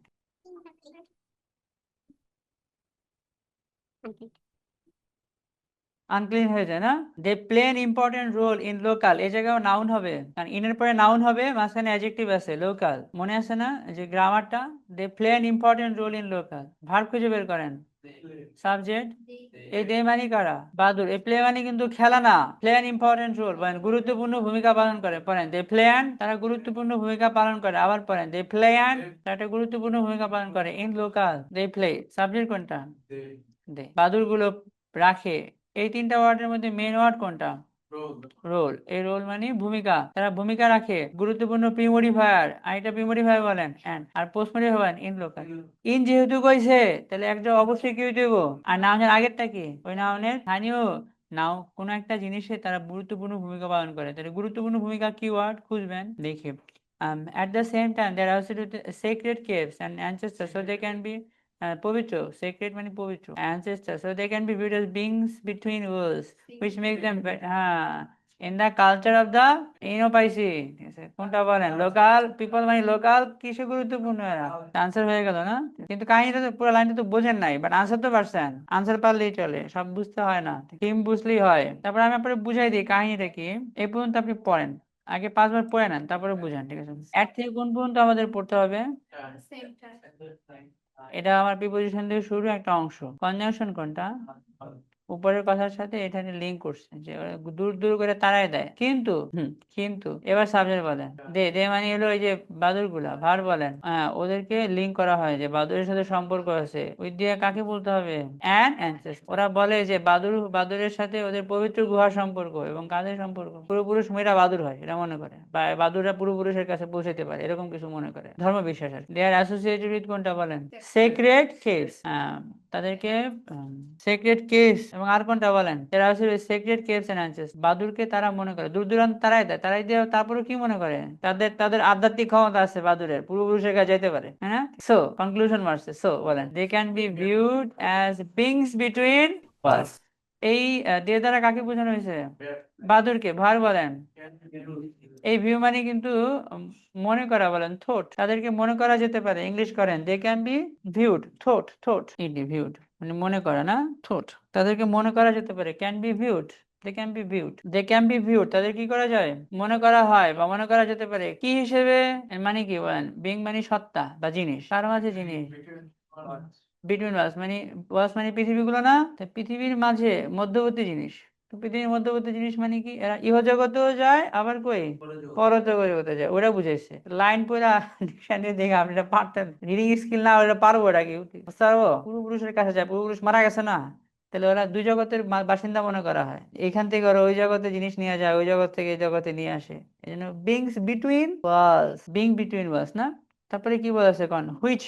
আনক্লিন হয়ে যায় না, they play an important role in local, এই জায়গায় নাউন হবে, কারণ ইনের পরে নাউন হবে, মাঝখানে অ্যাডজেক্টিভ আছে লোকাল, মনে আছে না যে গ্রামারটা, they play an important role in local, verb খুঁজে বের করেন, সাবজেক্ট, এই দে মানে কারা, বাদুর, এই প্লে মানে কিন্তু খেলা না, প্লে এন ইম্পর্টেন্ট রোল বলেন, গুরুত্বপূর্ণ ভূমিকা পালন করে, পড়েন দে প্লে এন, তারা গুরুত্বপূর্ণ ভূমিকা পালন করে, আবার পড়েন দে প্লে এন, তারা একটা গুরুত্বপূর্ণ ভূমিকা পালন করে in local, they play, subject কোনটা, দে, বাদুর গুলো রাখে, এই 3টা ওয়ার্ডের মধ্যে মেইন ওয়ার্ড কোনটা, রোল, এই রোল মানে ভূমিকা, তারা ভূমিকা রাখে, গুরুত্বপূর্ণ প্রিমোডিফায়ার, আর এটা প্রিমোডিফায়ার বলেন, এন্ড আর পোস্ট মডিফায়ার বলেন ইন লোকাল। ইন যেহেতু কইছে তাহলে একটা অবশ্যই কি হইতে হইব, আর নাউনের আগেরটা কি, ওই নাউনের স্থানীয়, নাও কোনো একটা জিনিসে তারা গুরুত্বপূর্ণ ভূমিকা পালন করে, তাহলে গুরুত্বপূর্ণ ভূমিকা কি ওয়ার্ড খুঁজবেন, দেখি। At the same time, there are also sacred caves and ancestors, so they can be পবিত্র, sacred মানে পবিত্র, ancestors, so they can be viewed as beings between worlds, which makes them হ্যাঁ, in the culture of the পাইছি, ঠিক আছে, কোনটা বলেন, local people মানে লোকাল কিসে গুরুত্বপূর্ণ এরা, আনসার হয়ে গেল না, কিন্তু কাহিনীটা তো পুরো লাইনটা তো বোঝেন নাই, বাট আনসার তো পারছেন, আনসার পারলেই চলে, সব বুঝতে হয় না, থিম বুঝলেই হয়। তারপর আমি আপনাকে বুঝাই দিই কাহিনীটা কি, এই পর্যন্ত আপনি পড়েন, আগে 5 বার পড়ে নেন তারপরে বুঝান, ঠিক আছে। এর থেকে কোন পর্যন্ত আমাদের পড়তে হবে, এটা আমার প্রিপোজিশন দিয়ে শুরু একটা অংশ। কনজাংশন কোনটা? উপরের কথার সাথে এখানে লিঙ্ক করছে যে ওরা দূর দূর করে তাড়ায় দেয়, কিন্তু কিন্তু এবার সাবজেক্ট বলেন দে দে মানে হলো ওই যে বাদুর গুলা, ভার বলেন ওদেরকে লিঙ্ক করা হয় যে বাদুরের সাথে সম্পর্ক আছে, ওই দিয়ে কাকে বলতে হবে? An ancestor. ওরা বলে যে বাদুরের সাথে ওদের পবিত্র গুহার সম্পর্ক, এবং কাদের সম্পর্ক? পূর্বপুরুষ মেয়েরা বাদুর হয় এটা মনে করে, বা বাদুররা পূর্বপুরুষের কাছে পৌঁছাতে পারে, এরকম কিছু মনে করে ধর্ম বিশ্বাস আর। দে আর অ্যাসোসিয়েটেড উইথ কোনটা বলেন? Secret caves. তাদেরকে সেক্রেট কেভস, এবং আর কোনটা বলেন? এরা হচ্ছে সেক্রেট কেভস এন্ড অ্যানসেস্টর। বাদুরকে তারা মনে করে দূর দূরান্ত তারাই দেয়, তারাই দিয়ে তারপরে কি মনে করে? তাদের তাদের আধ্যাত্মিক ক্ষমতা আছে, বাদুরের পূর্বপুরুষের কাছে যেতে পারে, হ্যাঁ। সো কনক্লুশন মারছে, সো বলেন they can be viewed as beings between worlds. এই দিয়ে দ্বারা কাকে বোঝানো হয়েছে? বাদুরকে। ভার বলেন এই ভিউ মানে কিন্তু মনে করা বলেন, থট। তাদেরকে মনে করা যেতে পারে, ইংলিশ করেন they can be viewed, thought thought ED viewed মানে মনে করা না, থট। তাদেরকে মনে করা যেতে পারে, can be viewed, they can be viewed, they can be viewed. তাদের কি করা যায়? মনে করা হয় বা মনে করা যেতে পারে, কি হিসেবে? এর মানে কি বলেন? বিং মানে সত্তা বা জিনিস, কার মাঝে জিনিস? বিটুইন ওয়ার্লডস মানে, ওয়ার্লডস মানে পৃথিবীগুলো না, তা পৃথিবীর মাঝে মধ্যবর্তী জিনিস। তো পৃথিবীর মধ্যবর্তী জিনিস মানে কি? এরা ইহজগতেও যায় আবার কই পরজগতে যায়, ওরা বুঝাইছে। লাইন পড়া ডিকশনারি দেখে আপনি এটা পারতেন, রিডিং স্কিল না ওটা পারবো, এটা কি বুঝতে পারবো? পূর্বপুরুষের কাছে যায়, পূর্বপুরুষ মারা গেছে না, তাহলে ওরা দুই জগতের বাসিন্দা মনে করা হয়, এখান থেকে ওরা ওই জগতে জিনিস নিয়ে যায়, ওই জগৎ থেকে এই জগতে নিয়ে আসে। এই জন্য beings between worlds, being between worlds না। তারপরে কি বলেছে কোন? Which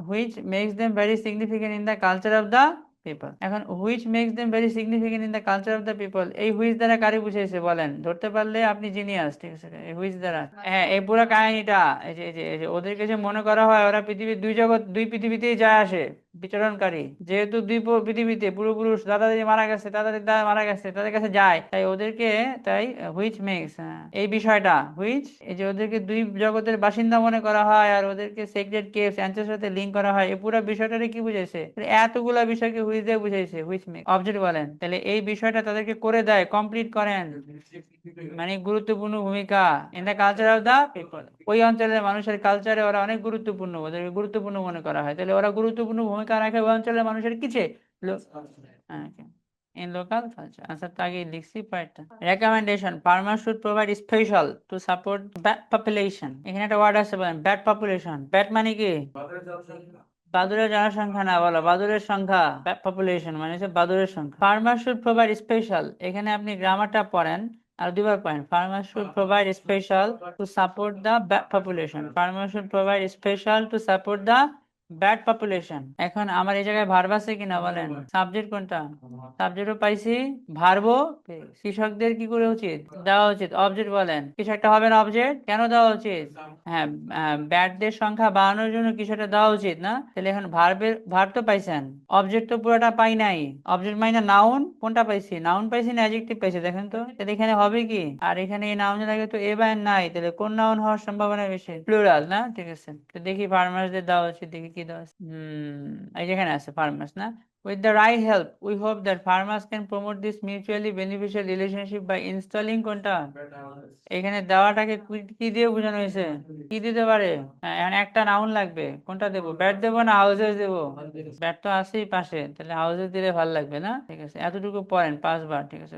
which makes them very significant in the culture of the people. এখন which makes them very significant in the culture of the people, এই হুইচ দ্বারা কারে বুঝাইছে বলেন? ধরতে পারলে আপনি জিনিয়াস, ঠিক আছে। এই হুইচ দ্বারা, হ্যাঁ, এই পুরো কাহিনীটা এই যে ওদেরকে যে মনে করা হয় ওরা পৃথিবীর দুই জগৎ, দুই পৃথিবীতেই যায় আসে বিচরণকারী, যেহেতু দুই পৃথিবীতে পূর্বপুরুষ দাদা দাদি মারা গেছে, দাদা দাদা মারা গেছে, তাদের কাছে যায়, তাই ওদেরকে, তাই হুইচ মেক্স, এই বিষয়টা হুইচ, এই যে ওদেরকে দুই জগতের বাসিন্দা মনে করা হয় আর ওদেরকে সেক্রেট কেভস অ্যানসেস্টর সাথে লিংক করা হয়, এই পুরো বিষয়টারে কি বুঝাইছে? এতগুলা বিষয়কে হুইচ দিয়ে বুঝাইছে, হুইচ মেক অবজেক্ট বলেন। তাহলে এই বিষয়টা তাদেরকে করে দেয়, কমপ্লিট করেন, মানে গুরুত্বপূর্ণ ভূমিকা in the culture of the people. ওই অঞ্চলের মানুষের কালচারে ওরা অনেক গুরুত্বপূর্ণ, ওদেরকে গুরুত্বপূর্ণ মনে করা হয়, তাহলে ওরা গুরুত্বপূর্ণ ভূমিকা রাখে ওই অঞ্চলের মানুষের কিসে? In local culture. আনসার তো আগে লিখছি পয়েন্টটা। Recommendation, farmer should provide special to support bat population. এখানে একটা ওয়ার্ড আছে বলেন, ব্যাট পপুলেশন। ব্যাট মানে কি? বাদুড়ের জনসংখ্যা না, বলো বাদুড়ের সংখ্যা। পপুলেশন মানে হচ্ছে বাদুড়ের সংখ্যা। ফার্মার শুড প্রোভাইড স্পেশাল, এখানে আপনি গ্রামারটা পড়েন আর দুবার point. Farmer should provide special to support the population. Farmer should provide special to support the bad population. এখন আমার এই জায়গায় ভার্ব আছে কিনা বলেন? সাবজেক্ট কোনটা? সাবজেক্টও পাইছি, ভার্বও। কৃষকদের কি করে উচিত? দেওয়া উচিত। অবজেক্ট বলেন, কিছু একটা হবে না অবজেক্ট, কেন দেওয়া উচিত? হ্যাঁ, ব্যাটদের সংখ্যা বাড়ানোর জন্য কিছু একটা দেওয়া উচিত না। তাহলে এখন ভার্ব তো পাইছেন, অবজেক্ট তো পুরোটা পাই নাই। অবজেক্ট মানে নাউন, কোনটা পাইছি? নাউন পাইছি না অ্যাডজেক্টিভ পাইছি? দেখেন তো, তাহলে এখানে হবে কি? আর এখানে এই নাউনের আগে তো এ বা নাই, তাহলে কোন নাউন হওয়ার সম্ভাবনা বেশি? প্লুরাল না, ঠিক আছে। তো দেখি ফার্মার্সদের দেওয়া উচিত, দেখি কি দেওয়া আছে। এই যেখানে আছে ফার্মার্স না। With the right help, we hope that farmers can promote this mutually beneficial relationship by installing কোনটা? এখানে দেওয়াটাকে কি দিয়ে বোঝানো হয়েছে? কি দিতে পারে? এখন একটা নাউন লাগবে, কোনটা দেবো? ব্যাট দেবো না হাউসেস দেবো? ব্যাট তো আছেই পাশে, তাহলে হাউসেস দিলে ভালো লাগবে না, ঠিক আছে। এতটুকু পড়েন 5 বার, ঠিক আছে।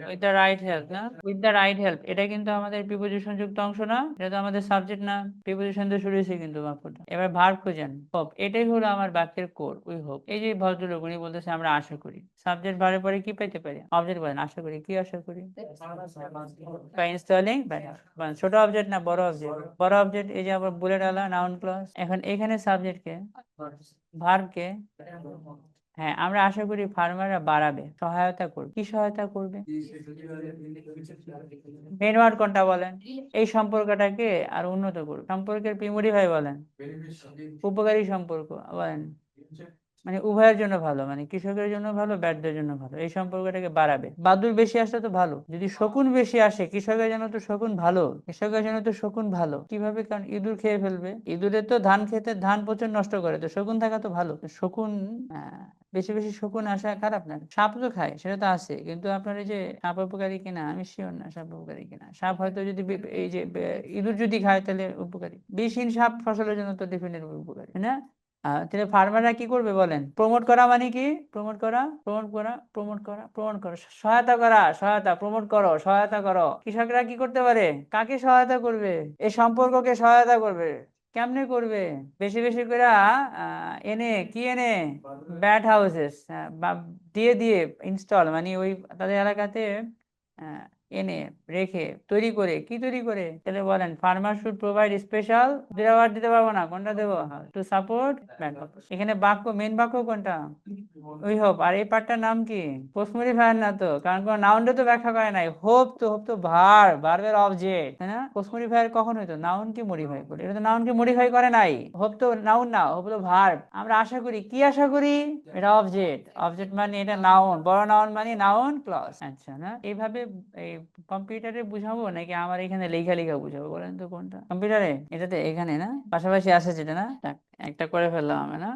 উইথ দ্য রাইট হেল্প না, উইথ দ্য রাইট হেল্প, এটা কিন্তু আমাদের প্রিপোজিশন যুক্ত অংশ না, এটা তো আমাদের সাবজেক্ট না, প্রিপোজিশন দিয়ে শুরু হয়েছে কিন্তু বাক্যটা। এবার ভার্ব খুঁজেন, হোপ, এটাই হলো আমার বাক্যের কোর, উই হোপ। এই যে ভদ্রলোক উনি বলতেছে আমরা আশা করি, সাবজেক্ট ভার্বের পরে কি পেতে পারি? অবজেক্ট বলেন, আশা করি, কি আশা করি? বাই ইনস্টলিং, ছোট অবজেক্ট না বড় অবজেক্ট? বড় অবজেক্ট, এই যে আবার বুলেট আলা নাউন ক্লজ। এখন এখানে সাবজেক্ট কে, ভার্ব কে? হ্যাঁ, আমরা আশা করি ফার্মাররা বাড়াবে, সহায়তা করবে। কি সহায়তা করবে? মেন ওয়ার্ড কোনটা বলেন? এই সম্পর্কটাকে আর উন্নত করবে। সম্পর্কের প্রিমোটিভ হয় বলেন, উপকারী সম্পর্ক বলেন, মানে উভয়ের জন্য ভালো, মানে কৃষকের জন্য ভালো, ব্যাটদের জন্য ভালো, এই সম্পর্কটাকে বাড়াবে। বাদুর বেশি আসলে তো ভালো, যদি শকুন বেশি আসে কৃষকের জন্য তো শকুন ভালো, কৃষকের জন্য তো শকুন ভালো। কিভাবে? কারণ ইঁদুর খেয়ে ফেলবে, ইঁদুরের তো ধান খেতে ধান প্রচুর নষ্ট করে, তো শকুন থাকা তো ভালো। তো শকুন, বেশি বেশি শকুন আসা খারাপ না। সাপ তো খায়, সেটা তো আছে, কিন্তু আপনার এই যে সাপ উপকারী কিনা আমি শিওর না, সাপ উপকারী কিনা। সাপ হয়তো যদি এই যে ইঁদুর যদি খায় তাহলে উপকারী, বিষহীন সাপ ফসলের জন্য তো ডেফিনেটলি উপকারী, তাই না? তাহলে ফার্মাররা কি করবে বলেন? প্রমোট করা মানে কি? প্রমোট করা, প্রমোট করা, প্রমোট করা, প্রমোট করা, সহায়তা করা, সহায়তা, প্রমোট করো, সহায়তা করো। কৃষকরা কি করতে পারে? কাকে সহায়তা করবে? এই সম্পর্ককে সহায়তা করবে। কেমনে করবে? বেশি বেশি করে এনে কি এনে ব্যাট হাউসেস দিয়ে দিয়ে ইনস্টল, মানে ওই তাদের এলাকাতে আহ, এনে রেখে তৈরি করে, কি তৈরি করে? তাহলে বলেন, ফার্মার শুড প্রোভাইড স্পেশাল, দুটা ওয়ার্ড দিতে পারবো না, কোনটা দেবো? To support bat house. এখানে বাক্য, মেন বাক্য কোনটা? We hope. আর এই পার্টটার নাম কি? পোস্ট মডিফায়ার না তো, কারণ কোন নাউনটা তো ব্যাখ্যা করে নাই। হোপ তো, হোপ তো ভার্বের অবজেক্ট, তাই না? পোস্ট মডিফায়ার কখন হইতো? নাউন কে মডিফাই করে, এটা তো নাউন কে মডিফাই করে নাই। হোপ তো নাউন না, হোপ তো ভার্ব। আমরা আশা করি, কি আশা করি? এটা অবজেক্ট, অবজেক্ট মানে এটা নাউন, বড় নাউন মানে নাউন ক্লজ। আচ্ছা, না এইভাবে এই কম্পিউটারে বুঝাবো নাকি আমার এখানে লেখা লেখা বুঝাবো বলেন তো? কোনটা কম্পিউটারে? এটাতে এখানে না পাশাপাশি আছে যেটা, না? যাক, একটা করে ফেললাম আমি, না?